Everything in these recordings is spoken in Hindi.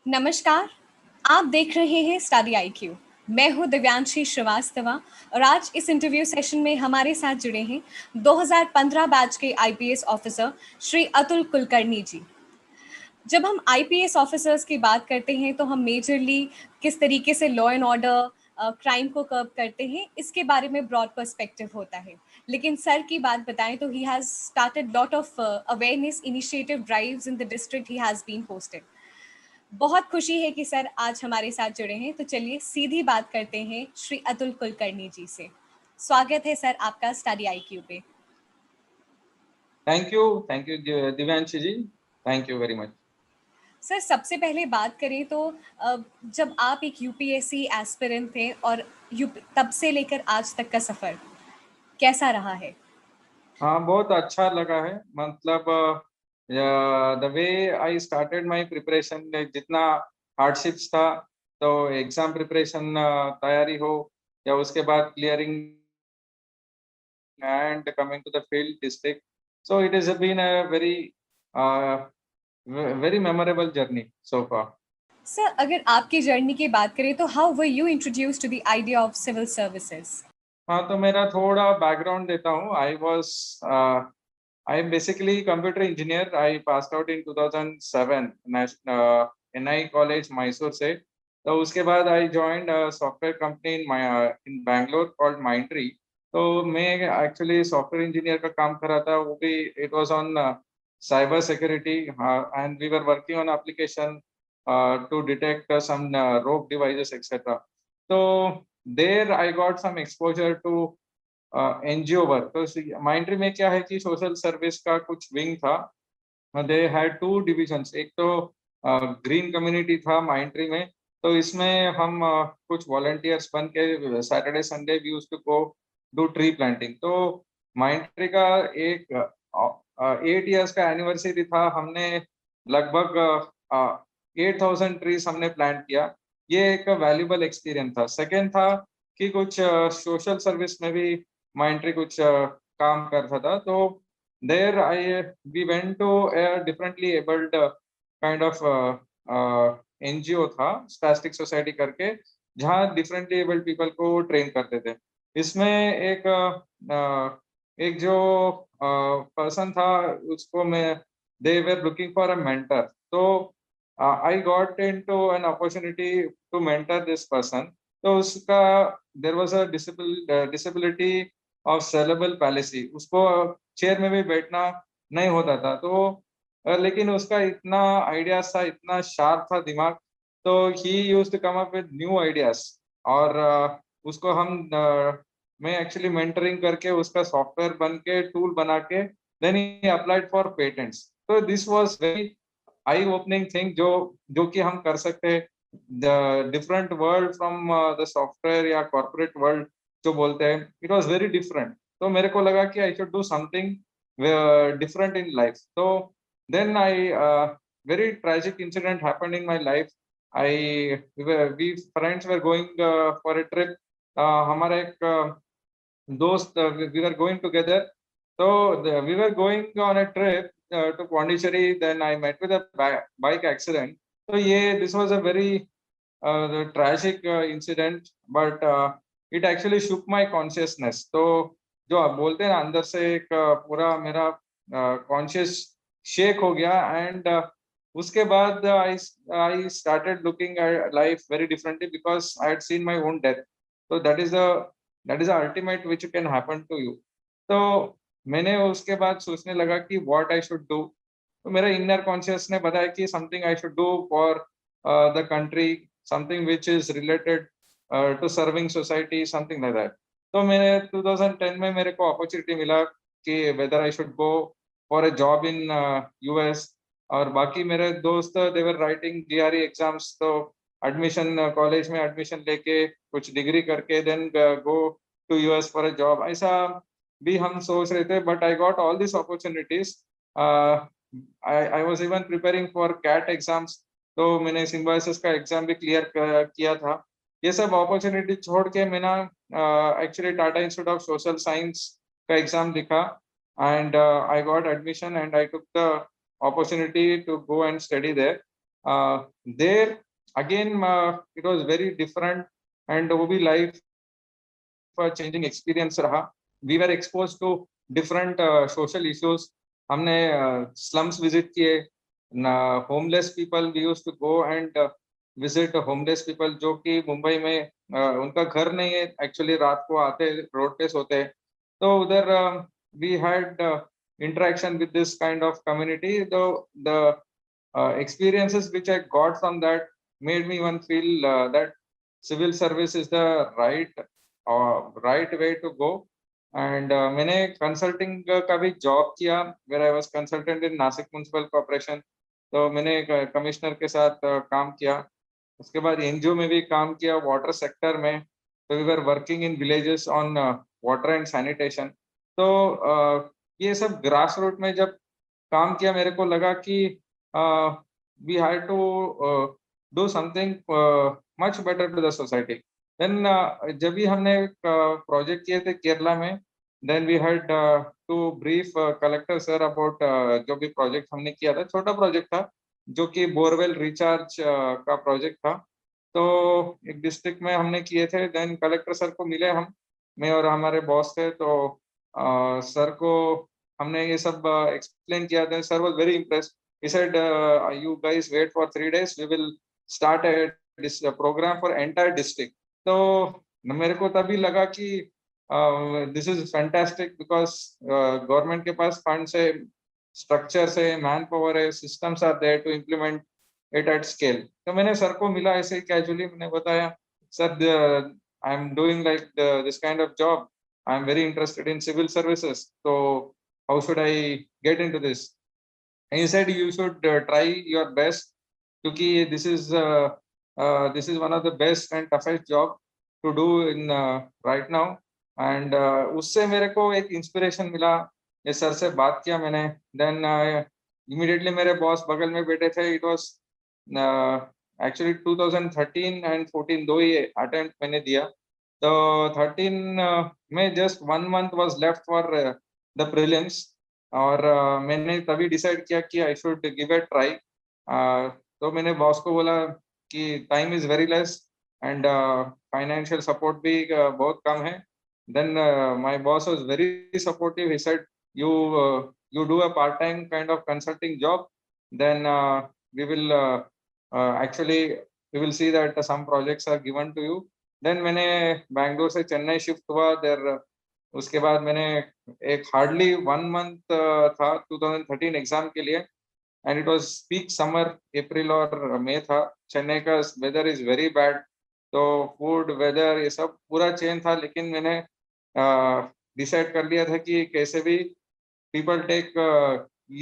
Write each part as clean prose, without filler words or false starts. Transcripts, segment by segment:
नमस्कार, आप देख रहे हैं स्टडी आईक्यू। मैं हूं दिव्यांशी श्रीवास्तवा और आज इस इंटरव्यू सेशन में हमारे साथ जुड़े हैं 2015 बैच के आईपीएस ऑफिसर श्री अतुल कुलकर्णी जी। जब हम आईपीएस ऑफिसर्स की बात करते हैं तो हम मेजरली किस तरीके से लॉ एंड ऑर्डर क्राइम को कर्ब करते हैं इसके बारे में ब्रॉड पर्सपेक्टिव होता है। लेकिन सर की बात बताएं तो he has started lot of awareness initiative drives in the district he has been hosted. बहुत खुशी है कि सर आज हमारे साथ जुड़े हैं, तो चलिए सीधी बात करते हैं श्री अतुल कुलकर्णी जी से। स्वागत है सर आपका स्टडी आईक्यू पे। Thank you Divyanshi ji, thank you very much. Sir सबसे पहले बात करें तो जब आप एक यूपीएससी एस्पिरेंट थे और तब से लेकर आज तक का सफर कैसा रहा है? हाँ, बहुत अच्छा लगा है। मतलब the way I started my preparation, जितना हार्डशिप्स था, तो एग्जाम प्रिपरेशन तैयारी हो या उसके बाद clearing and coming to the field district, so it is been a very memorable journey so far. Sir अगर आपकी जर्नी की बात करें तो how were you introduce to the idea of civil services? हाँ, तो मेरा थोड़ा बैकग्राउंड देता हूँ। I am basically computer engineer. I passed out in 2007 NI College Mysore से। तो उसके बाद I joined a software company in Bangalore called Mindtree। तो मैं actually software engineer का काम कर रहा था, वो भी it was on cyber security, and we were working on application to detect some rogue devices etc. तो there I got some exposure to NGO work. तो माइंड्री में क्या है कि सोशल सर्विस का कुछ विंग था। दे हैड टू डिविजन्स, एक तो ग्रीन कम्युनिटी था माइंड्री में। तो इसमें हम कुछ वॉलंटियर्स बन के Saturday Sunday we used to go do tree planting. तो माइंड्री का एक 8 इयर्स का एनिवर्सरी था। हमने लगभग 8,000 ट्रीज हमने प्लांट किया। ये एक वैल्यूबल एक्सपीरियंस था। सेकेंड था कि कुछ सोशल सर्विस में भी माइंड्री कुछ काम करता था। तो there I we went to a differently abled kind of NGO था, स्पैस्टिक सोसाइटी करके, जहाँ डिफरेंटली एबल्ड पीपल को ट्रेन करते थे। इसमें एक जो पर्सन था, उसको मैं they were looking for a mentor. तो I got into an opportunity to mentor this person. तो उसका there was a disability of cerebral palsy, उसको चेयर में भी बैठना नहीं होता था। तो लेकिन उसका इतना आइडियाज था, इतना शार्प था दिमाग। तो he used to come up with new ideas. और उसको मैं एक्चुअली मेंटरिंग करके उसका सॉफ्टवेयर बन के टूल बना के then he applied for patents. तो this was very eye opening thing, जो जो कि हम कर सकते हैं। The different world from the software या कॉर्पोरेट वर्ल्ड जो बोलते हैं, इट वाज वेरी डिफरेंट। तो मेरे को लगा कि I should do something different in life. तो then I very tragic incident happened in my life. We friends were going for a trip. हमारा एक दोस्त, वी वर गोइंग टुगेदर। तो we were going on a trip to Pondicherry, then I met with a bike accident. So yeah, this was a very tragic incident, but it actually shook my consciousness. तो जो आप बोलते हैं ना, अंदर से एक पूरा मेरा कॉन्शियस शेक हो गया। एंड उसके बाद I started looking at life very differently because I had seen my own death. So that is the ultimate which can happen to you. तो मैंने उसके बाद सोचने लगा कि व्हाट आई शुड डू। तो मेरा इनर कॉन्शियस ने बताया कि something I should do for the country, something which is related to serving society, something like that. तो मैंने 2010 में मेरे को अपॉर्चुनिटी मिला कि whether I should go for a job in US. और बाकी मेरे दोस्त देवर राइटिंग जीआरई एग्जाम्स। तो एडमिशन, कॉलेज में एडमिशन लेके कुछ डिग्री करके then go to US for a job, ऐसा भी हम सोच रहे थे। But I got all this opportunities. I was even preparing for CAT exams. तो मैंने सिम्बायोसिस का एग्जाम भी क्लियर किया था। ये सब अपॉर्चुनिटी छोड़ के मैंने actually Tata institute of social science का एग्जाम लिखा। And I got admission and I took the opportunity to go and study there. there again it was very different, and वो भी life changing experience रहा. We were exposed to different social issues. हमने slums visit किए, homeless people. We used to go and visit homeless people जो कि मुंबई में उनका घर नहीं है, actually रात को आते रोड पे सोते. तो उधर we had interaction with this kind of community. The experiences which I got from that made me even feel that civil service is the right way to go. And मैंने consulting का भी job किया, where I was consultant in Nashik Municipal Corporation. तो मैंने कमिश्नर के साथ काम किया. उसके बाद एनजीओ में भी काम किया वाटर सेक्टर में. तो we were working in villages on water and sanitation. तो ये सब ग्रास रूट में जब काम किया, मेरे को लगा कि we had to do something much better to the society. Then जब भी हमने प्रोजेक्ट किए थे केरला में, then we had to brief collector sir about जो भी प्रोजेक्ट हमने किया था. छोटा प्रोजेक्ट था जो कि बोरवेल रिचार्ज का प्रोजेक्ट था. तो एक डिस्ट्रिक्ट में हमने किए थे. देन कलेक्टर सर को मिले हम, मैं और हमारे बॉस थे. तो सर को हमने ये सब एक्सप्लेन किया था. Sir was very impressed. He said you guys wait for 3 days, we will start this programme for entire district. तो मेरे को तभी लगा कि this is fantastic, because government के पास फंड्स है, स्ट्रक्चर्स है, मैन पावर है, systems are there to implement it at scale. तो मैंने सर को मिला ऐसे कैजुअली, मैंने बताया sir I am doing like this kind of job, I am very interested in civil services, तो how should I get into this. And he said you should try your best, क्योंकि this is one of the best and toughest job to do in right now. And उससे मेरे को एक इंस्पिरेशन मिला. ये सर से बात किया मैंने. देन इमीडिएटली मेरे बॉस बगल में बैठे थे. इट वाज एक्चुअली 2013 एंड 14 दो ही अटेम्प्ट मैंने दिया. तो 13 में just 1 month was left for the prelims. और मैंने तभी डिसाइड किया कि I should give a try. तो मैंने बॉस को बोला कि time is very less and financial support भी बहुत कम है. Then my boss was very supportive. He said, you do a part-time kind of consulting job, then we will actually we will see that some projects are given to you. Then मैंने बैंगलोर से चेन्नई शिफ्ट हुआ. देर उसके बाद मैंने एक हार्डली 1 month था 2013 एग्जाम के लिए. And it was peak summer, April और मई था. चेन्नई का वेदर इज वेरी बैड. तो फूड, वेदर, ये सब पूरा चेंज था. लेकिन मैंने डिसाइड कर लिया था कि कैसे भी people take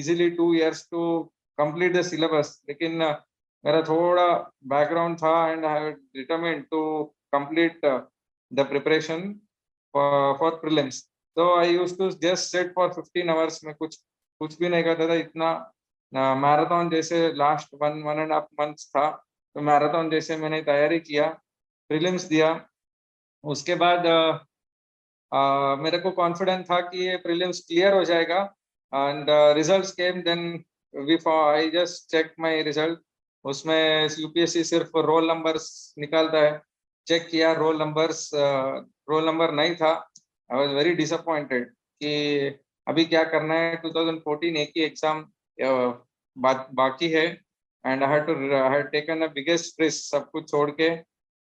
easily 2 years to complete the syllabus. लेकिन मेरा थोड़ा बैकग्राउंड था and I have determined to complete the preparation for prelims. तो I used to just sit for 15 hours. में कुछ भी नहीं करता था. इतना मैराथन जैसे लास्ट 1.5 months था. तो मैराथन जैसे मैंने तैयारी किया, प्रीलिम्स दिया. उसके बाद मेरे को कॉन्फिडेंस था कि ये प्रीलिम्स क्लियर हो जाएगा. And results came. Then I just check my result. उसमें यूपीएससी सिर्फ रोल नंबर्स निकालता है. चेक किया, रोल नंबर नहीं था. आई वाज वेरी डिसअपॉइंटेड कि अभी क्या करना है. 2014 एक ही एग्जाम बाकी है. And I had taken a biggest risk, सब कुछ छोड़ के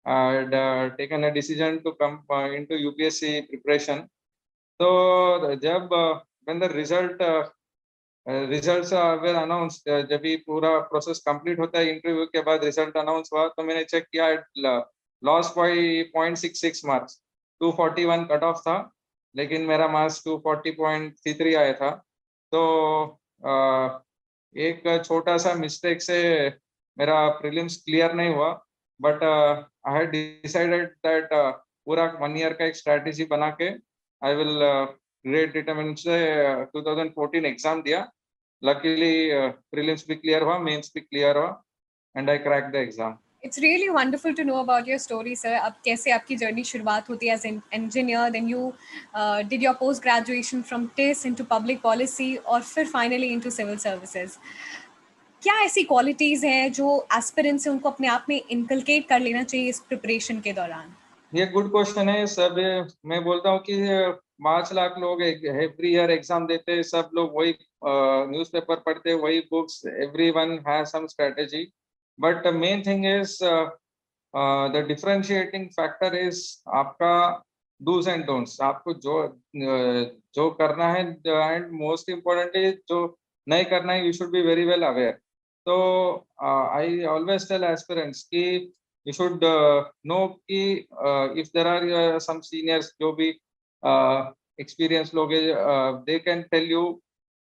and taken a decision to come into UPSC preparation. So जब when the results were announced, जब भी पूरा प्रोसेस कंप्लीट होता है, इंटरव्यू के बाद रिजल्ट अनाउंस हुआ, तो मैंने चेक किया, loss by 0.66 marks. 241 cut off था, लेकिन मेरा मार्क्स 240.33 आया था. तो एक छोटा सा मिस्टेक से मेरा प्रीलिम्स क्लियर नहीं हुआ. But I had decided that पूरा 1 year का एक स्ट्रैटेजी बना के आई विल ग्रेट डिटरमिनेशन से 2014 एग्जाम दिया. लकीली प्रीलिम्स भी क्लियर हुआ, मेंस भी क्लियर हुआ, and I crack the exam. It's really wonderful to know about your story, sir. अब कैसे आपकी जर्नी शुरुआत होती है as an engineer, then you did your post graduation from TIS into public policy, और फिर finally into civil services. क्या ऐसी क्वालिटीज हैं जो एस्पिरेंट्स हैं उनको अपने आप में इनकलकेट कर लेना चाहिए इस प्रिपरेशन के दौरान? ये गुड क्वेश्चन है। सब मैं बोलता हूँ कि 5 लाख लोग एवरी ईयर एग्जाम देते हैं, सब लोग वही न्यूज़पेपर पढ़ते हैं, वही books, everyone has some strategy, but main thing is the differentiating factor is आपका डूज एंड डोंट्स। आपको जो करना है, एंड मोस्ट इम्पोर्टेंटली जो नहीं करना है, you should be very well aware. तो आई ऑलवेज टेल एस्पिरेंट्स कि you should know कि if there are some seniors जो भी experienced लोग हैं, they can tell you,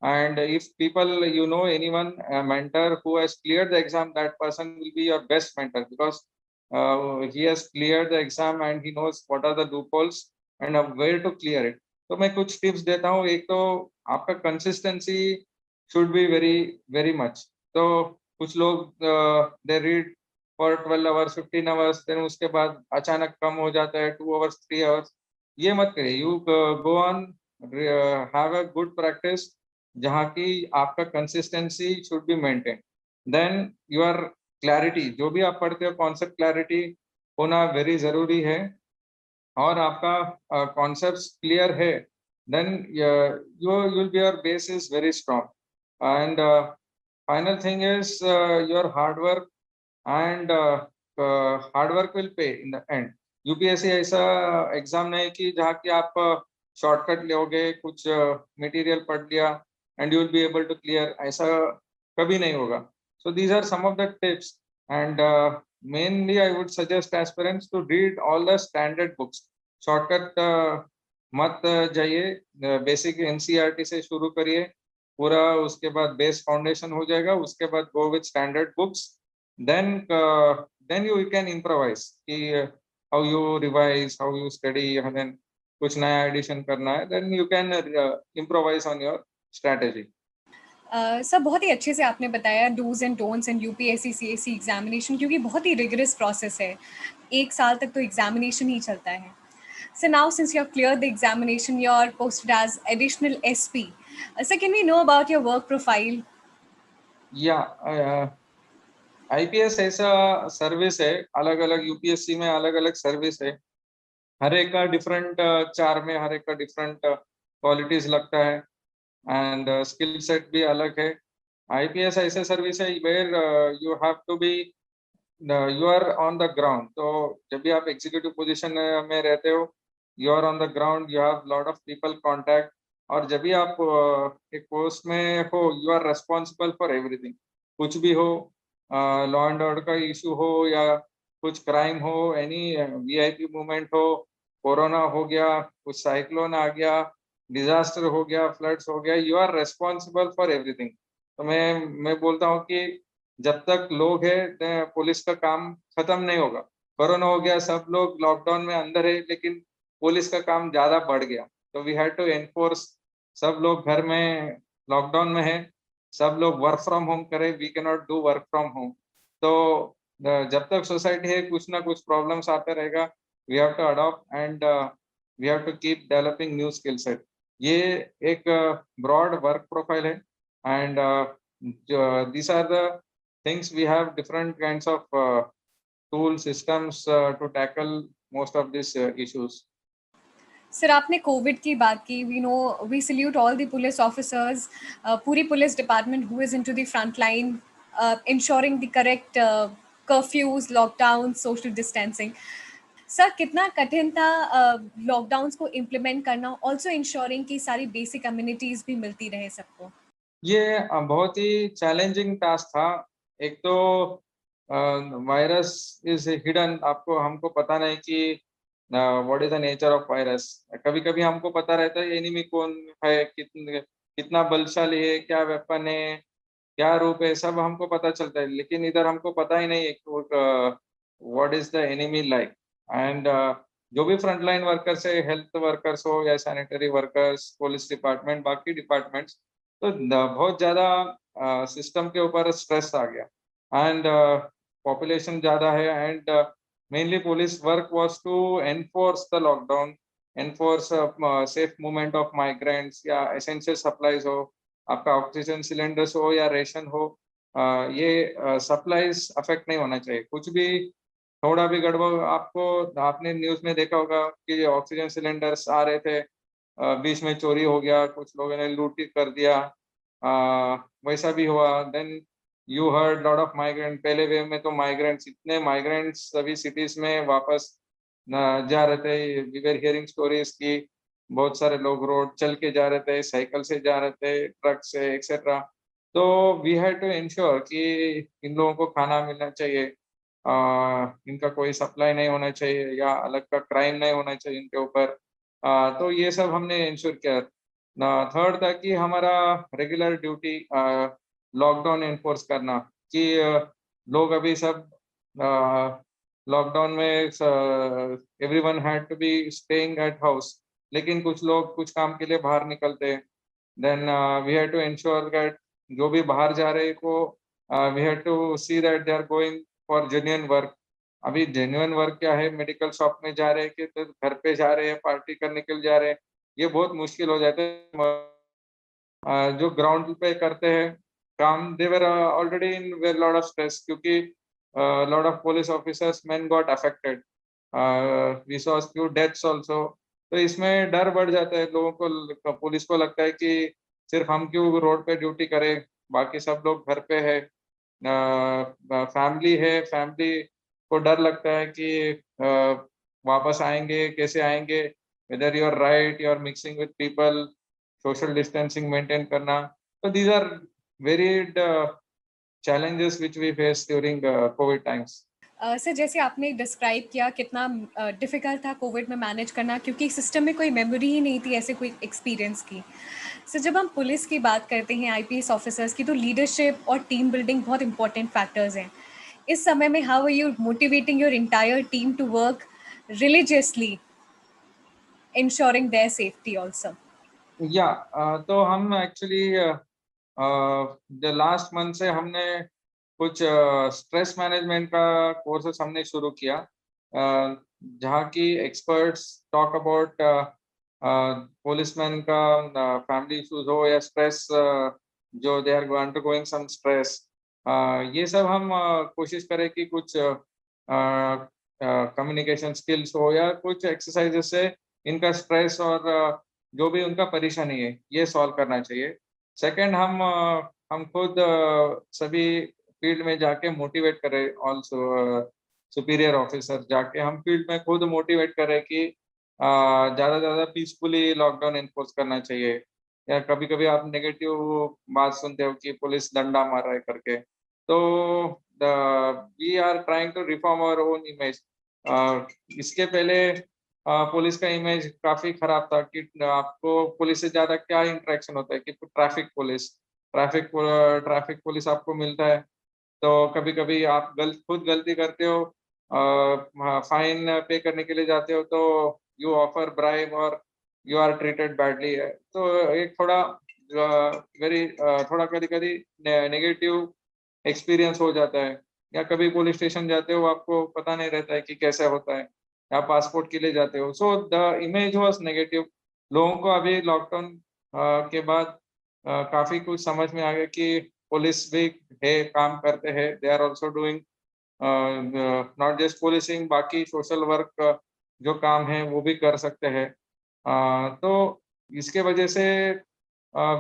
and if people, you know, anyone, a mentor who has cleared the exam, that person will be your best mentor, because he has cleared the exam and he knows what are the loopholes and where to clear it. तो मैं कुछ टिप्स देता हूँ। एक तो आपका consistency should be very very much. तो कुछ लोग they read for 12 hours, 15 hours, then उसके बाद अचानक कम हो जाता है 2 आवर्स, 3 आवर्स। ये मत करिए। You go on, have a good practice, जहाँ की आपका consistency should be maintain. Then your clarity, जो भी आप पढ़ते हो, कॉन्सेप्ट क्लैरिटी होना वेरी जरूरी है, और आपका कॉन्सेप्ट्स क्लियर है, then you will be, your base is very strong. And final thing is your hard work, and hard work will pay in the end. UPSC ऐसा एग्जाम नहीं कि जहाँ की आप शॉर्टकट लोगे, कुछ मटेरियल पढ़ लिया and you will be able to clear, ऐसा कभी नहीं होगा। So these are some of the tips, and mainly I would suggest aspirants to read all the standard books. Shortcut मत जाइए, बेसिक एनसीईआरटी से शुरू करिए पूरा, उसके बाद बेस फाउंडेशन हो जाएगा, उसके बाद go with standard books, then you can improvise कि how you revise, how you study, and then कुछ नया एडिशन करना है, then you can improvise on your strategy. Sir, बहुत ही अच्छे से आपने बताया dos and don'ts in UPSC CSC examination, क्योंकि बहुत ही रिगरस प्रोसेस है। 1 साल तक तो एग्जामिनेशन ही चलता है। So now, since you have cleared the examination, you're posted as additional SP. So can we know about your work profile? Yeah, IPS ऐसा सर्विस है, अलग अलग यूपीएससी में अलग अलग सर्विस है, हर एक का डिफरेंट चार में, हर एक का डिफरेंट क्वालिटीज लगता है, एंड स्किल सेट भी अलग है। आईपीएस ऐसे सर्विस है where you have to be, you are on the ground. तो जब भी आप एग्जीक्यूटिव पोजीशन में रहते हो, you are on the ground, you have lot of people contact, और जब भी आप एक पोस्ट में हो, you are responsible for everything. कुछ भी हो, लॉ एंड ऑर्डर का इशू हो या कुछ क्राइम हो, एनी वीआईपी मूवमेंट हो, कोरोना हो गया, कुछ साइक्लोन आ गया, डिजास्टर हो गया, फ्लड्स हो गया, you are responsible for everything. तो मैं बोलता हूँ कि जब तक लोग है, पुलिस का काम खत्म नहीं होगा। कोरोना हो गया, सब लोग लॉकडाउन में अंदर है, लेकिन पुलिस का काम ज्यादा बढ़ गया, तो वी हैड टू एनफोर्स। सब लोग घर में लॉकडाउन में है, सब लोग वर्क फ्रॉम होम करें, we can not do work from home. तो जब तक सोसाइटी है, कुछ ना कुछ प्रॉब्लम्स आते रहेगा, we have to adopt, and we have to keep developing new skill set. ये एक ब्रॉड वर्क प्रोफाइल है, and these are the things. We have different kinds of tool systems to tackle most of these issues. Sir, आपने कोविड की बात की। We know, we salute all the police officers, पूरी police department who is into the front line, ensuring the correct curfews, lockdown, social distancing. Sir, कितना कठिन था लॉकडाउन्स को इम्प्लीमेंट करना, ऑल्सो इंश्योरिंग कि सारी बेसिक अम्यूनिटीज भी मिलती रहे सबको? ये बहुत ही चैलेंजिंग टास्क था। एक तो वायरस इज हिडन, आपको हमको पता नहीं कि what is the nature of virus. कभी कभी हमको पता रहता है एनिमी कौन है, कितना बलशाली है, क्या वेपन है, क्या रूप है, सब हमको पता चलता है, लेकिन इधर हमको पता ही नहीं है what is the enemy like. And जो भी फ्रंटलाइन वर्कर्स है, हेल्थ वर्कर्स हो या सैनिटरी वर्कर्स, पुलिस डिपार्टमेंट, बाकी डिपार्टमेंट्स, तो बहुत ज्यादा सिस्टम के ऊपर स्ट्रेस आ गया, एंड पॉपुलेशन ज्यादा है, and mainly police work was to enforce the lockdown, enforce safe movement of migrants या एसेंशियल सप्लाईज हो, आपका ऑक्सीजन सिलेंडर्स हो या रेशन हो, ये सप्लाईज अफेक्ट नहीं होना चाहिए। कुछ भी थोड़ा भी गड़बड़, आपने न्यूज़ में देखा होगा कि ऑक्सीजन सिलेंडर्स आ रहे थे, बीच में चोरी हो गया, कुछ लोगों ने लूट कर दिया, वैसा भी हुआ। Then you heard lot of migrant, पहले वेव में तो माइग्रेंट्स, इतने माइग्रेंट्स सभी सिटीज में वापस जा रहे थे। वी वर हियरिंग स्टोरीज की बहुत सारे लोग रोड चल के जा रहे थे, साइकिल से जा रहे थे, ट्रक से एक्सेट्रा। तो वी हैड टू इंश्योर कि इन लोगों को खाना मिलना चाहिए, इनका कोई सप्लाई नहीं होना चाहिए या अलग का क्राइम नहीं होना चाहिए इनके ऊपर। तो ये सब हमने इंश्योर किया। थर्ड था कि हमारा रेगुलर ड्यूटी लॉकडाउन एनफोर्स करना, कि लोग अभी सब लॉकडाउन में everyone had to be staying at house, लेकिन कुछ लोग कुछ काम के लिए बाहर निकलते हैं। Then we had to ensure that जो भी बाहर जा रहे को we had to see that they are going for genuine work. अभी जेन्युइन वर्क क्या है, मेडिकल शॉप में जा रहे हैं कि तो घर पे जा रहे हैं, पार्टी करने के लिए जा रहे हैं, ये बहुत मुश्किल हो जाता है। जो ग्राउंड पे करते हैं काम, they were already in were lot of stress, क्योंकि lot of police officers man got affected, we saw few deaths also. तो इसमें डर बढ़ जाता है लोगों को, पुलिस को लगता है कि सिर्फ हम क्यों रोड पे ड्यूटी करें, बाकी सब लोग घर पे है, फैमिली है, फैमिली को डर लगता है कि वापस आएंगे कैसे आएंगे, whether you are right, you are mixing with people, social distancing maintain करना। तो these are varied challenges which we face during COVID times. Sir जैसे आपने डिस्क्राइब किया कितना डिफ़िकल्ट था कोविड में मैनेज करना, क्योंकि सिस्टम में कोई मेमोरी ही नहीं थी ऐसे कोई एक्सपीरियंस की। सर जब हम पुलिस की बात करते हैं, आईपीएस ऑफिसर्स की, तो लीडरशिप और टीम बिल्डिंग बहुत इंपॉर्टेंट फैक्टर्स हैं। इस समय में how are you motivating your entire team to work religiously ensuring their safety also? या तो हम एक्चुअली द लास्ट मंथ से हमने कुछ स्ट्रेस मैनेजमेंट का कोर्सेस हमने शुरू किया, जहाँ की एक्सपर्ट्स टॉक अबाउट पुलिसमैन का फैमिली इशूज हो या स्ट्रेस, जो they are undergoing some stress, ये सब हम कोशिश करें कि कुछ कम्युनिकेशन स्किल्स हो या कुछ एक्सरसाइजेस से इनका स्ट्रेस और जो भी उनका परेशानी है ये सॉल्व करना चाहिए। सेकंड, हम खुद सभी फील्ड में जाके मोटिवेट करें, ऑल्सो सुपीरियर ऑफिसर जाके हम फील्ड में खुद मोटिवेट करें कि ज़्यादा ज़्यादा पीसफुली लॉकडाउन एनफोर्स करना चाहिए। या कभी-कभी आप नेगेटिव बात सुनते हो कि पुलिस डंडा मार रहा है करके। तो we are trying to reform our own image. इसके पहले पुलिस का इमेज काफ़ी खराब था कि आपको पुलिस से ज़्यादा क्या इंटरेक्शन होता है कि ट्रैफिक पुलिस आपको मिलता है, तो कभी-कभी आप खुद गलती करते हो, फाइन पे करने के लिए जाते हो, तो यू ऑफर ब्राइब और यू आर ट्रीटेड बैडली है। तो एक थोड़ा थोड़ा कभी-कभी नेगेटिव एक्सपीरियंस हो जाता है। या कभी पुलिस स्टेशन जाते हो, आपको पता नहीं रहता है कि कैसे होता है, या पासपोर्ट के लिए जाते हो, so the image was negative. लोगों को अभी लॉकडाउन के बाद काफ़ी कुछ समझ में आ गया कि पुलिस भी है, काम करते हैं, they are also doing not just policing, बाकी सोशल वर्क जो काम है वो भी कर सकते हैं। तो इसके वजह से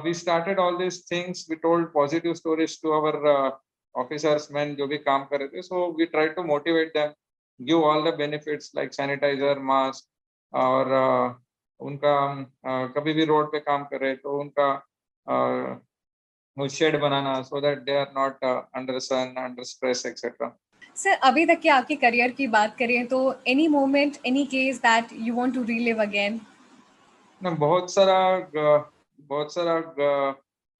we started all this things, we told positive stories to our officers man जो भी काम कर रहे थे, so we try to motivate them, give all the benefits like sanitiser, mask, और उनका कभी भी रोड पे काम कर रहे तो उनका शेड बनाना, so that they are not under sun, under stress etcetera. Sir अभी तक के आपके करियर की बात करें तो any moment, any case that you want to relive again? ना, बहुत सारा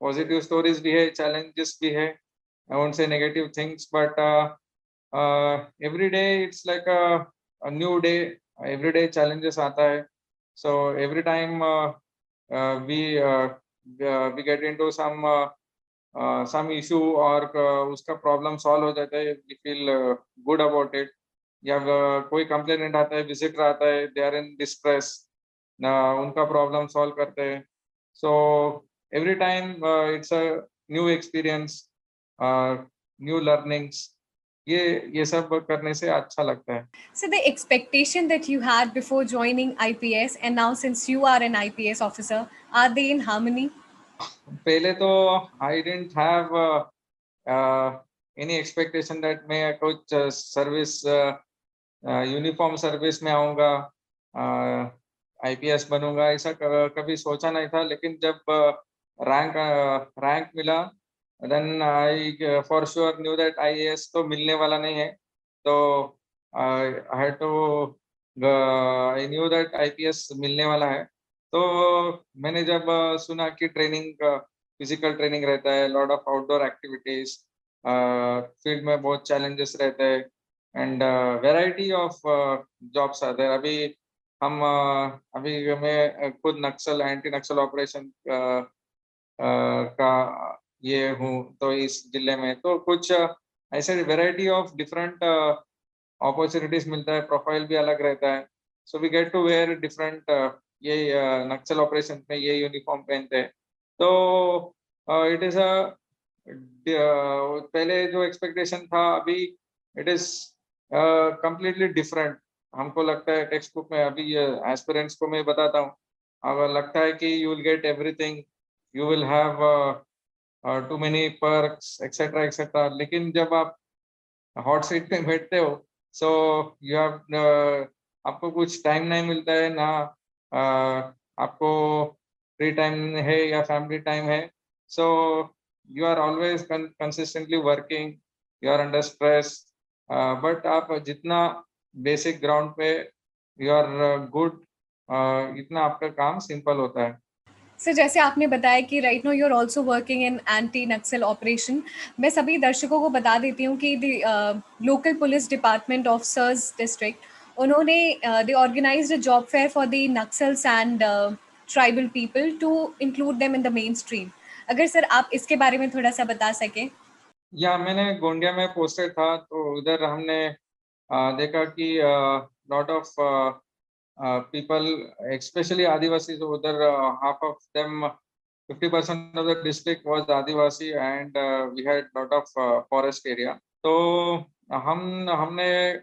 पॉजिटिव स्टोरीज भी है, चैलेंजेस भी है, I won't say negative things, but every day it's like a new day, every day challenges आता है। So every time we we get into some issue, और उसका प्रॉब्लम सॉल्व हो जाता है, we feel good about it. या कोई कंप्लेनेंट आता है, विजिटर आता है, दे आर इन डिस्ट्रेस, उनका प्रॉब्लम सॉल्व करते हैं। So every time it's a new experience, new learnings, ये सब करने से अच्छा लगता है। So the expectation that you had before joining IPS and now since you are an IPS officer, are they in harmony? पहले तो I didn't have any expectation that मैं कुछ सर्विस यूनिफॉर्म सर्विस में आऊँगा, आईपीएस बनूंगा, ऐसा कभी सोचा नहीं था। लेकिन जब रैंक मिला, then I for sure knew that IAS तो मिलने वाला नहीं है। तो I had to, I knew that IPS मिलने वाला है। तो मैंने जब सुना कि ट्रेनिंग, फिजिकल ट्रेनिंग रहता है, lot of outdoor activities, field में बहुत चैलेंजेस रहते हैं, एंड वैरायटी ऑफ जॉब्स आते हैं। अभी मैं खुद नक्सल, एंटी नक्सल ऑपरेशन का ये हूँ, तो इस जिले में तो कुछ ऐसे वैरायटी ऑफ डिफरेंट अपॉर्चुनिटीज मिलता है, प्रोफाइल भी अलग रहता है। So we get to wear different, ये नक्सल ऑपरेशन में ये यूनिफॉर्म पहनते हैं। तो इट इज अ, पहले जो एक्सपेक्टेशन था, अभी इट इज कंप्लीटली डिफरेंट। हमको लगता है टेक्स्ट बुक में, अभी एस्पिरेंट्स को मैं बताता हूँ, अगर लगता है कि you will get everything, you will have to many perks etcetera etcetera, लेकिन जब आप हॉट सीट पे बैठते हो, सो यू हैव, आपको कुछ टाइम नहीं मिलता है ना, आपको फ्री टाइम है या फैमिली टाइम है। So you are always consistently working, you are under stress, but आप जितना बेसिक ग्राउंड पे यू आर गुड, इतना आपका काम सिंपल होता है। सर जैसे आपने बताया कि right now you are also working in anti Naxal operation, मैं सभी दर्शकों को बता देती हूँ कि लोकल पुलिस डिपार्टमेंट ऑफ सर्स डिस्ट्रिक्ट, उन्होंने they organized a job fair for the Naxals and tribal people to include them in the mainstream. अगर सर आप इसके बारे में थोड़ा सा बता सकें। या मैंने गोंडिया में पोस्टेड था, तो उधर हमने देखा कि lot of people, especially Adivasi, so उधर half of them, 50% of the district was Adivasi, and we had lot of forest area. तो हमने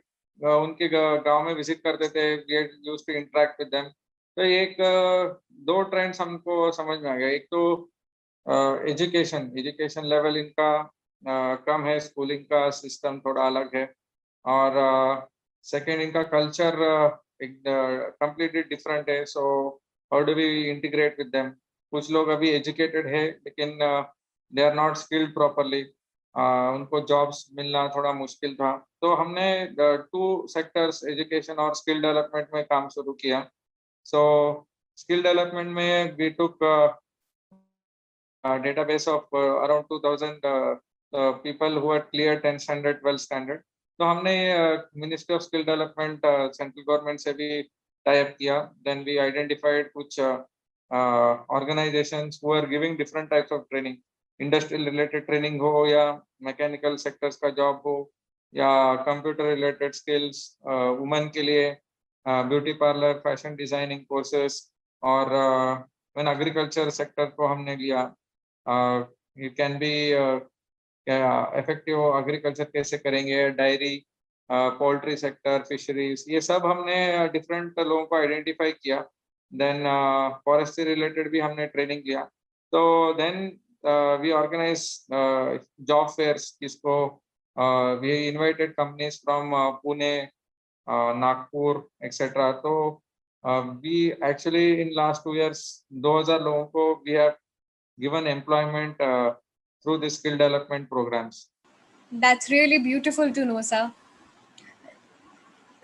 उनके गांव में विजिट करते थे, we used to interact with them। तो एक दो ट्रेंड्स हमको समझ में आ गया। एक तो एजुकेशन लेवल इनका कम है, स्कूलिंग का सिस्टम थोड़ा अलग है, और सेकंड इनका कल्चर कंप्लीटली डिफरेंट है। So how do we integrate with them? कुछ लोग अभी एजुकेटेड है, लेकिन they are not skilled properly, उनको जॉब्स मिलना थोड़ा मुश्किल था। तो हमने टू सेक्टर्स, एजुकेशन और स्किल डेवलपमेंट में काम शुरू किया। सो स्किल डेवलपमेंट में we took database of around 2000 people who had cleared 10th standard, 12th standard। तो हमने ministry of skill development central government से भी टाई अप किया। देन वी आइडेंटिफाइड कुछ organisations who are giving different types of training, industrial related training हो, या मैकेनिकल सेक्टर्स का जॉब हो, या कंप्यूटर रिलेटेड स्किल्स, वुमेन के लिए beauty parlour, fashion designing courses, और एग्रीकल्चर सेक्टर को हमने लिया। You can be effective agriculture कैसे करेंगे, डायरी, पोल्ट्री सेक्टर, फिशरीज, ये सब हमने डिफरेंट लोगों को आइडेंटिफाई किया। देन फॉरेस्ट्री रिलेटेड भी हमने ट्रेनिंग लिया। तो then we organize job fairs, जिसको we invited companies from Pune, Nagpur etcetera. तो we actually in last 2 years 2000 लोगों को we have given employment through the skill development programs। That's really beautiful to know, sir.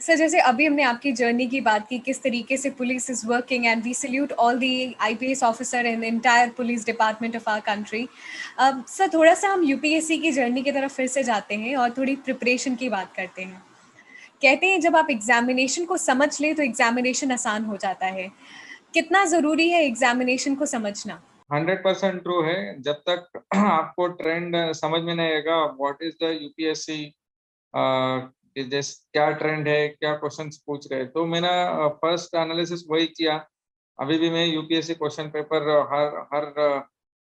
Sir जैसे अभी हमने आपकी जर्नी की बात की, किस तरीके से police is working, and we salute all the IPS officer in entire police department of our country. Sir थोड़ा सा हम यूपीएससी की जर्नी की तरफ फिर से जाते हैं और थोड़ी प्रिपरेशन की बात करते हैं। कहते हैं जब आप एग्जामिनेशन को समझ लें तो एग्जामिनेशन आसान हो जाता है। कितना ज़रूरी है एग्जामिनेशन को समझना? 100% ट्रू है। जब तक आपको ट्रेंड समझ में नहीं आएगा, व्हाट इज द यूपीएससी, जैसे क्या ट्रेंड है, क्या क्वेश्चंस पूछ रहे हैं, तो मैंने फर्स्ट एनालिसिस वही किया। अभी भी मैं यूपीएससी क्वेश्चन पेपर हर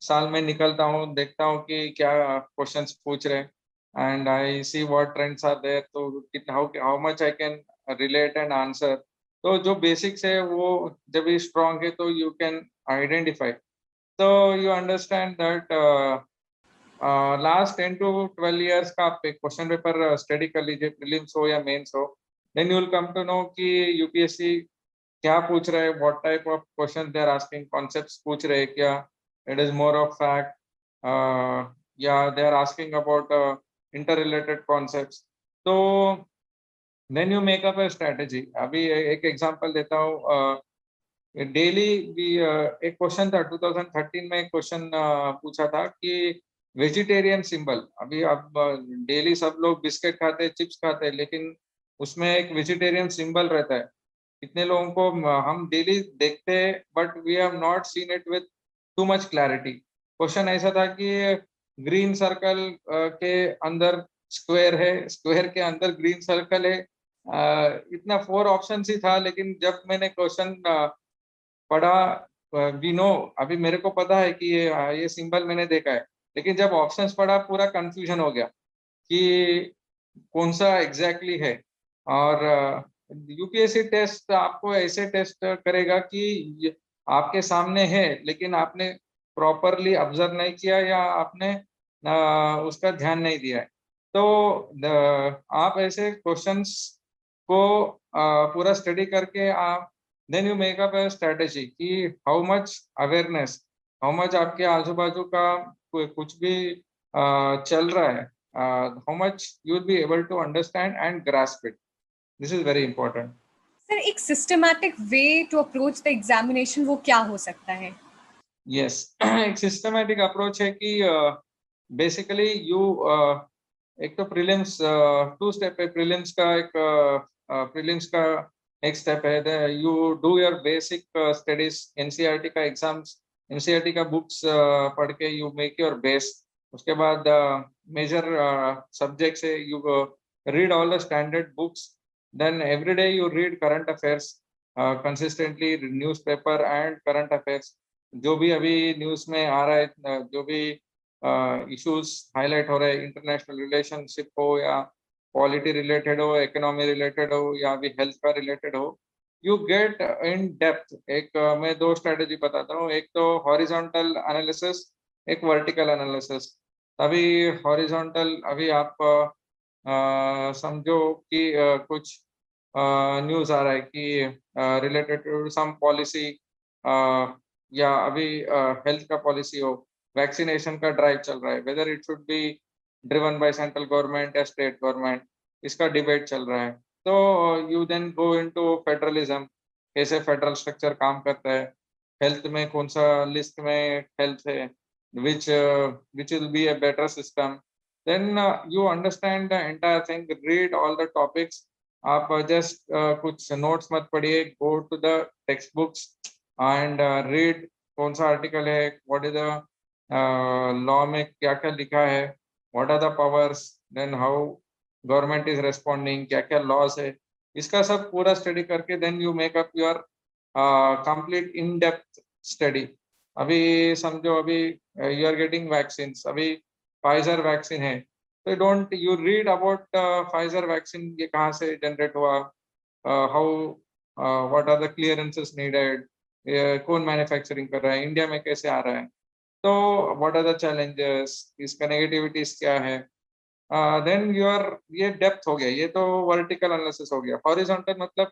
साल में निकलता हूँ, देखता हूँ कि क्या क्वेश्चंस पूछ रहे हैं, and I see what trends are there, तो how much I can relate and answer. तो जो बेसिक्स है वो जब भी स्ट्रांग है तो यू कैन आइडेंटिफाई, तो you understand that last 10 to 12 years का आप एक क्वेश्चन पेपर स्टडी कर लीजिए, प्रीलिम्स हो या मेंस हो, then you will come to know कि यूपीएससी क्या पूछ रहे हैं, what type of question they are asking, concepts पूछ रहे हैं क्या, it is more of fact, या they are asking about inter related concepts. तो then you make up a strategy. अभी एक एग्जांपल देता हूँ, डेली भी एक क्वेश्चन था 2013 में, एक क्वेश्चन पूछा था कि वेजिटेरियन सिंबल, अभी अब डेली सब लोग बिस्किट खाते हैं, चिप्स खाते हैं, लेकिन उसमें एक वेजिटेरियन सिंबल रहता है, कितने लोगों को हम डेली देखते हैं but we have not seen it with too much clarity. Question ऐसा था कि ग्रीन सर्कल के अंदर स्क्वायर है, स्क्वायर के अंदर ग्रीन सर्कल है, इतना 4 ऑप्शन ही था, लेकिन जब मैंने क्वेश्चन पढ़ा, वी नो, अभी मेरे को पता है कि ये सिंबल मैंने देखा है, लेकिन जब ऑप्शंस पढ़ा पूरा कंफ्यूजन हो गया कि कौन सा एग्जैक्टली है। और यूपीएससी टेस्ट आपको ऐसे टेस्ट करेगा कि आपके सामने है लेकिन आपने प्रॉपरली ऑब्जर्व नहीं किया या आपने उसका ध्यान नहीं दिया है। तो आप ऐसे क्वेश्चंस को पूरा स्टडी करके आप then you make up a strategy कि how much awareness, how much आपके आजू बाजू का कुछ भी चल रहा है, how much you will be able to understand and grasp it. This is very important. Sir, एक systematic way to approach the examination वो क्या हो सकता है? Yes, एक सिस्टमैटिक अप्रोच है कि बेसिकली यू एक तो प्रीलिम्स 2 स्टेप है, प्रीलिम्स का एक स्टेप है, you do your basic studies, NCERT का एग्जाम्स, एनसीईआरटी का बुक्स पढ़ के यू मेक योर बेस। उसके बाद मेजर सब्जेक्ट्स है, you read all the standard books, then every day you read current affairs consistently, newspaper and current affairs, जो भी अभी न्यूज़ में आ रहा है, जो भी इश्यूज हाईलाइट हो रहे हैं, इंटरनेशनल रिलेशनशिप हो या पॉलिटी रिलेटेड हो, इकोनॉमी रिलेटेड हो या अभी हेल्थ का रिलेटेड हो, यू गेट इन डेप्थ। एक मैं 2 स्ट्रेटेजी बताता हूँ, एक तो हॉरिजॉन्टल एनालिसिस, एक वर्टिकल एनालिसिस। अभी हॉरिजॉन्टल, अभी आप समझो कि कुछ न्यूज़ आ रहा है कि रिलेटेड टू सम पॉलिसी, या अभी हेल्थ का पॉलिसी हो, वैक्सीनेशन का ड्राइव चल रहा है, whether it should be driven by central government या स्टेट गवर्नमेंट, इसका डिबेट चल रहा है। तो you then go into federalism, कैसे फेडरल स्ट्रक्चर काम करता है, हेल्थ में कौन सा लिस्ट में हेल्थ है, which will be a better system, then you understand the entire thing, read all the topics। आप जस्ट कुछ नोट्स मत पढ़िए, go to the text books and read कौन सा आर्टिकल है, व्हाट इज द लॉ में क्या क्या लिखा है, what are the powers, then how government is responding, क्या क्या लॉज है, इसका सब पूरा स्टडी करके then you make up your complete in depth study. अभी समझो, अभी यू आर गेटिंग वैक्सीन, अभी फाइजर वैक्सीन है, तो don't you read about Pfizer vaccine, ये कहाँ से जनरेट हुआ, how what are the clearances needed, कौन मैन्युफैक्चरिंग कर रहा है, इंडिया में कैसे आ रहा है, तो व्हाट आर द चैलेंजेस, इसका नेगेटिविटीज क्या है। देन योर, ये डेप्थ हो गया, ये तो वर्टिकल एनालिसिस हो गया। हॉरिजॉन्टल मतलब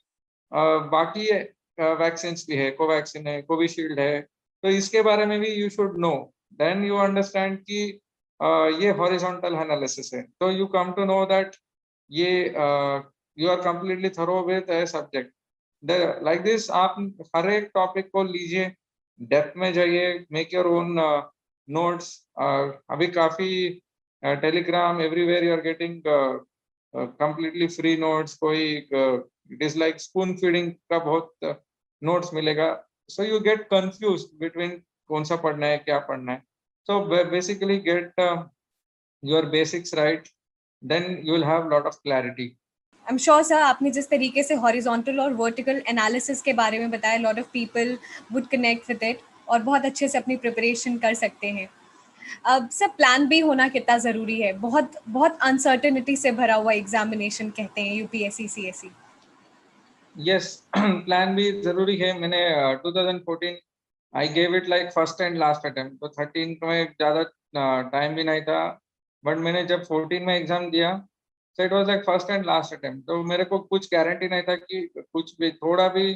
बाकी वैक्सीन भी है, कोवैक्सीन है, कोविशील्ड है, तो इसके बारे में भी you should know, then you understand कि ये हॉरिजॉन्टल एनालिसिस है, तो you come to know that ये you are completely thorough with a subject. Like this आप हर एक टॉपिक को लीजिए, डेप्थ में जाइए, मेक योर ओन नोट्स। अभी काफी Telegram everywhere you are getting completely free notes, कोई it is like spoon feeding का बहुत नोट्स मिलेगा, so you get confuse between कौन सा पढ़ना है, क्या पढ़ना है। So basically get your basics right, then you will have lot of clarity. I am sure sir, आपने जिस तरीके से हॉरिजॉन्टल और वर्टिकल एनालिसिस के बारे में बताया, lot of people would connect with it. और बहुत अच्छे से अपनी प्रिपरेशन कर सकते हैं। अब सर प्लान बी होना कितना ज़रूरी है? बहुत बहुत अनसर्टेनिटी से भरा हुआ एग्जामिनेशन कहते हैं यूपीएससी सीएससी। यस, प्लान भी जरूरी है। मैंने 2014 I gave it like first and last attempt, तो 13 में ज़्यादा टाइम भी नहीं था, बट मैंने जब 14 में एग्जाम दिया, so it was like first and last attempt. तो मेरे को कुछ गारंटी नहीं था कि कुछ भी थोड़ा भी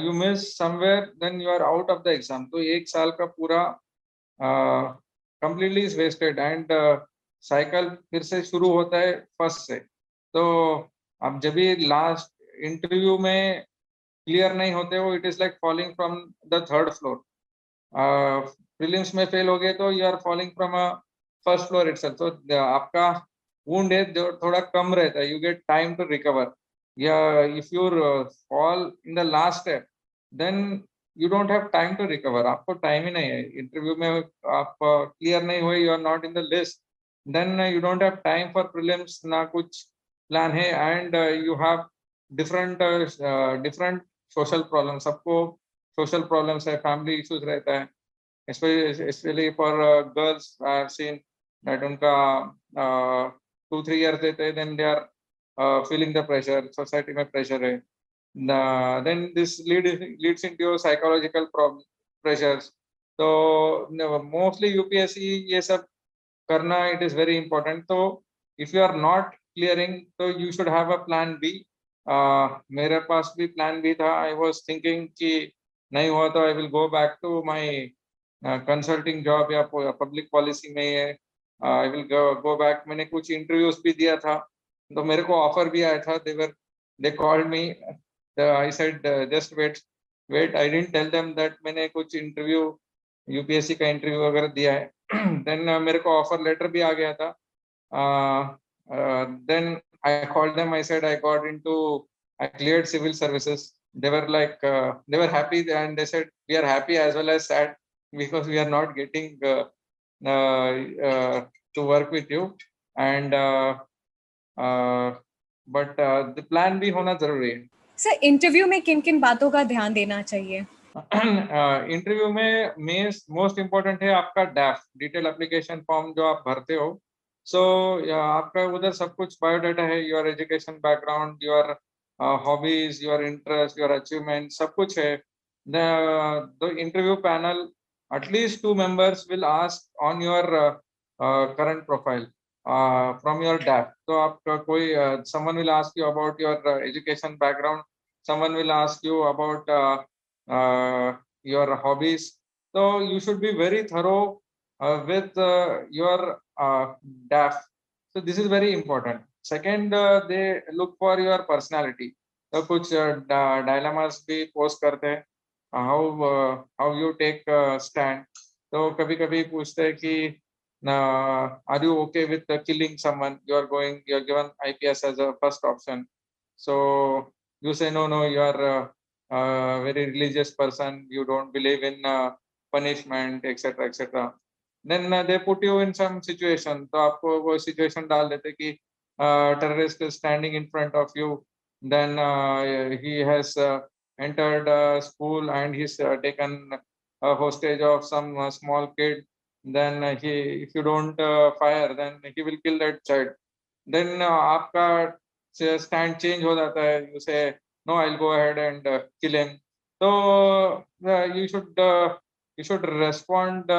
you miss somewhere then you are out of the exam. तो एक साल का पूरा completely is wasted, and cycle फिर से शुरू होता है फर्स्ट से। तो अब जब भी लास्ट इंटरव्यू में क्लियर नहीं होते हो, it is like falling from the third floor. Prelims में फेल हो गए तो you are falling from a first floor itself. तो आपका वुंड है जो थोड़ा कम रहता है, you get time to recover. या if you fall in the last step, then you don't have time to recover. आपको टाइम ही नहीं है। इंटरव्यू में आप क्लियर नहीं हुए, you are not in the list, then you don't have time for prelims, ना कुछ प्लान है, and you have different different social problem. सबको सोशल प्रॉब्लम्स है, फैमिली इश्यूज रहता है, especially for girls. I have seen that उनका 2-3 years देते हैं, then they are feeling the pressure, society में pressure है। Then this leads into psychological problem pressures। तो mostly UPSC ये सब करना, it is very important। तो if you are not clearing, तो you should have a plan B। मेरे पास भी plan B था। I was thinking कि नहीं हुआ तो I will go back to my consulting job या पब्लिक पॉलिसी में है। I will go back. मैंने कुछ इंटरव्यूज भी दिया था, तो मेरे को ऑफर भी आया था। They called me, I said just wait. I didn't tell them that मैंने कुछ इंटरव्यू यूपीएससी का इंटरव्यू वगैरह दिया है। देन मेरे को ऑफर लेटर भी आ गया था। Then I called them, I said I got into, I cleared civil services. They were like they were happy, and they said we are happy as well as sad because we are not getting uh, uh, to work with you, and uh, but the plan भी होना जरूरी है। सर इंटरव्यू में किन किन बातों का ध्यान देना चाहिए? इंटरव्यू में मोस्ट इम्पोर्टेंट है आपका डैफ, डिटेल एप्लीकेशन फॉर्म जो आप भरते हो। सो आपका उधर सब कुछ बायोडाटा है, your education background, your hobbies, your interest, your achievement, सब कुछ है। The interview panel, at least 2 members will ask on your current profile from your DAF। तो आप कोई someone will ask you about your education background, someone will ask you about your hobbies। so you should be very thorough with your DAF। so this is very important। second, they look for your personality। तो कुछ dilemmas भी post करते हैं, how you take stand। तो कभी कभी पूछते हैं कि are you okay with killing someone? You are given IPS as a first option, so you say no, you are a very religious person, you don't believe in punishment, etc etc। then they put you in some situation। तो आपको वो situation डाल देते कि terrorist is standing in front of you, then he has entered school and he's taken a hostage of some small kid, then if you don't fire, then he will kill that child। then आपका stand change हो जाता है, you say no, I'll go ahead and kill him। so you should respond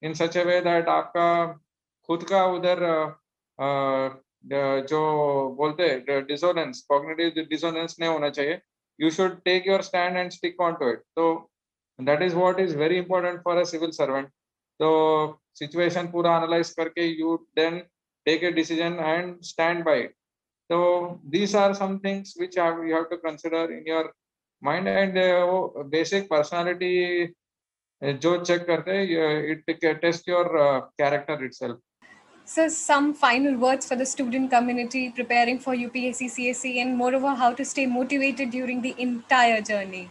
in such a way that आपका खुद का उधर जो बोलते हैं डिसोनेंस, कॉग्निटिव डिसोनेंस नहीं होना चाहिए। you should take your stand and stick on to it। so that is what is very important for a civil servant। तो situation पूरा analyze करके you then take a decision and stand by it। so these are some things which you have to consider in your mind। and वो basic personality जो check करते हैं, it test your character itself। So some final words for the student community preparing for UPSC CSC, and moreover how to stay motivated during the entire journey।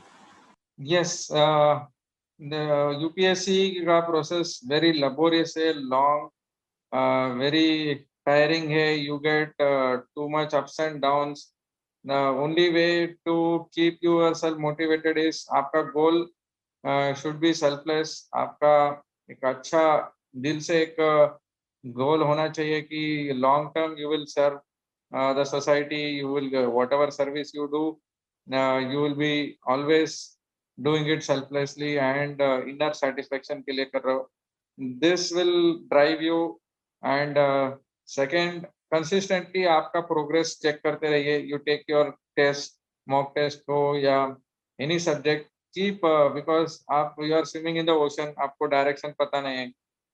Yes, the UPSC का process very laborious है, long, very tiring है। You get too much ups and downs। The only way to keep yourself motivated is आपका goal शुड बी सेल्फलेस। आपका एक अच्छा दिल से एक गोल होना चाहिए कि long term you will serve the society, you will whatever service you do, you will be always doing it selflessly and inner satisfaction के लिए कर रहे हो। this will drive you and second consistently आपका progress check करते रहिए। you take your test, mock test हो या any subject, keep because आप you are swimming in the ocean, आपको direction पता नहीं है,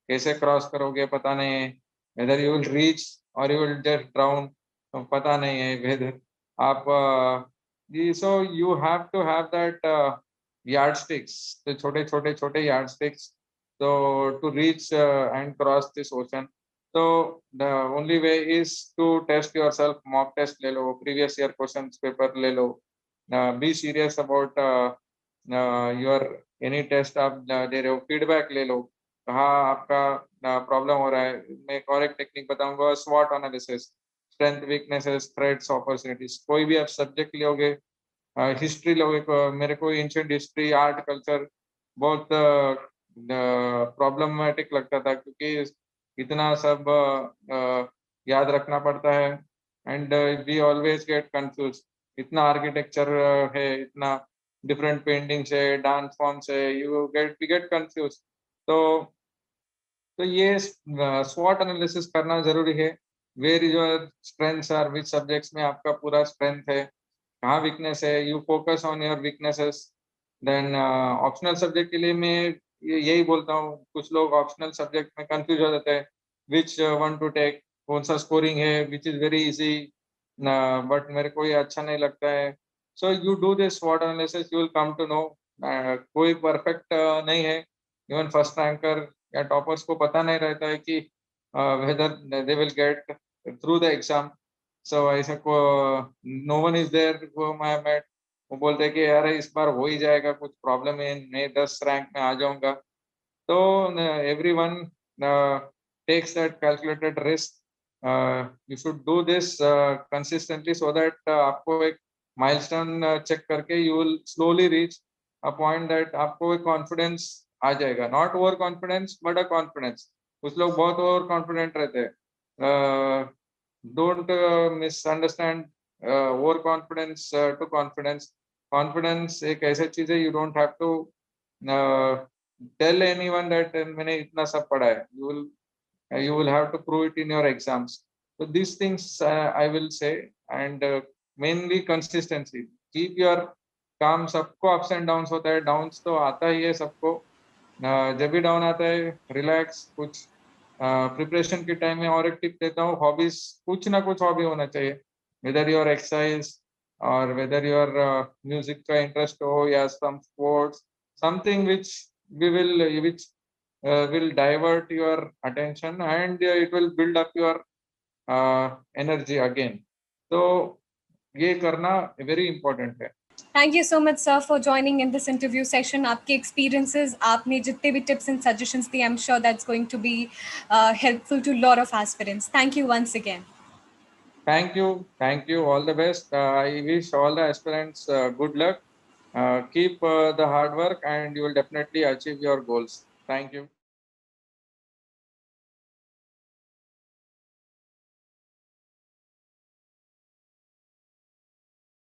कैसे क्रॉस करोगे पता नहीं है, whether you will reach or you will just drown, तो पता नहीं है वेदर आप so you have to have that yardsticks, तो छोटे छोटे छोटे यार्ड स्टिक्स, तो to reach and cross this ocean. तो the only way is to test yourself, mock test ले लो, प्रीवियस ईयर क्वेश्चन पेपर ले लो, be serious about your any test आप दे रहे हो, फीडबैक ले लो, कहाँ आपका प्रॉब्लम हो रहा है। मैं एक और एक टेक्निक बताऊंगा, स्वॉट analysis, strength weaknesses threats opportunities. कोई भी आप सब्जेक्ट लोगे, हिस्ट्री लोगे, मेरे को एंशिएंट हिस्ट्री आर्ट कल्चर बहुत प्रॉब्लमेटिक लगता था, क्योंकि इतना सब याद रखना पड़ता है and we always get confuse. इतना आर्किटेक्चर है, इतना डिफरेंट पेंटिंग्स है, डांस फॉर्म्स है, you get we get confuse. तो ये स्वॉट एनालिसिस करना जरूरी है। Where is your strengths are, which subjects में आपका पूरा स्ट्रेंथ है, कहाँ वीकनेस है, you focus on your weaknesses. Then optional subject के लिए मैं यही बोलता हूँ, कुछ लोग ऑप्शनल सब्जेक्ट में कंफ्यूज हो जाते हैं, विच वन टू टेक, कौन सा स्कोरिंग है, which is very easy, but मेरे को ये अच्छा नहीं लगता है। सो यू डू दिस स्वॉट analysis, you will come to know. कोई परफेक्ट नहीं है, इवन फर्स्ट रैंकर या टॉपर्स को पता नहीं रहता है कि whether they will get through the exam। so ऐसा को no one is there whom I met, वो बोलते हैं कि यार इस बार हो ही जाएगा, कुछ प्रॉब्लम है, मैं 10 रैंक में आ जाऊंगा। तो everyone takes that calculated risk। you should do this consistently so that आपको एक milestone check करके you will slowly reach a point that आपको एक confidence आ जाएगा, not over confidence but a confidence। कुछ लोग बहुत ओवर कॉन्फिडेंट रहते हैं, don't misunderstand over confidence to confidence. Confidence एक ऐसी चीज है, you don't have to tell anyone that मैंने इतना सब पढ़ा है, you will have to prove it in your exams। so these things I will say, and mainly consistency, keep your काम। सबको अप्स एंड डाउन्स होता है, डाउन्स तो आता ही है सबको, जब भी डाउन आता है रिलैक्स। कुछ प्रिपरेशन के टाइम में और एक टिप देता हूँ, हॉबीज, कुछ ना कुछ हॉबी होना चाहिए, वेदर योर एक्सरसाइज और वेदर योर म्यूजिक का इंटरेस्ट हो या some sports, something which we will which will divert your attention and it will build up your energy again। तो ये करना very important है। Thank you so much, sir, for joining in this interview session. आपके experiences, आपने जितने भी tips and suggestions दिए, I'm sure that's going to be helpful to a lot of aspirants. Thank you once again. Thank you, all the best। I wish all the aspirants good luck। Keep the hard work and you will definitely achieve your goals। Thank you।